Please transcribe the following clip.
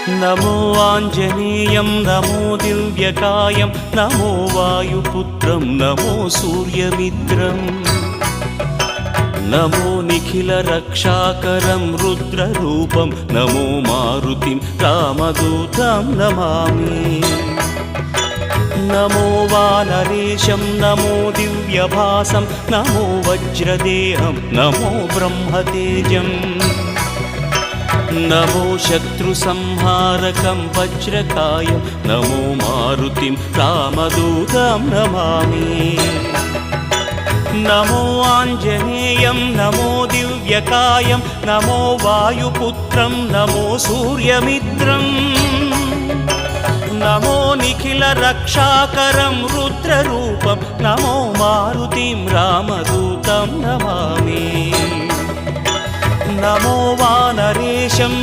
नमो आञ्जनेयं नमो दिव्यकायं नमो वायुपुत्रं नमो सूर्यमित्रम् नमो निखिलरक्षाकरं रुद्ररूपं नमो मारुतिं रामदूतं Namami नमो वानरेशं नमो दिव्यभासं नमो वज्रदेहं नमो ब्रह्मतेजम् नमो शत्रुसंहारकं वज्रकायं नमो मारुतिं रामदूतं Namami नमो आञ्जनेयं नमो दिव्यकायं नमो वायुपुत्रं नमो सूर्यमित्रम् नमो निखिलरक्षाकरं रुद्ररूपं नमो मारुतिं रामदूतं Namami नमो वानरेशं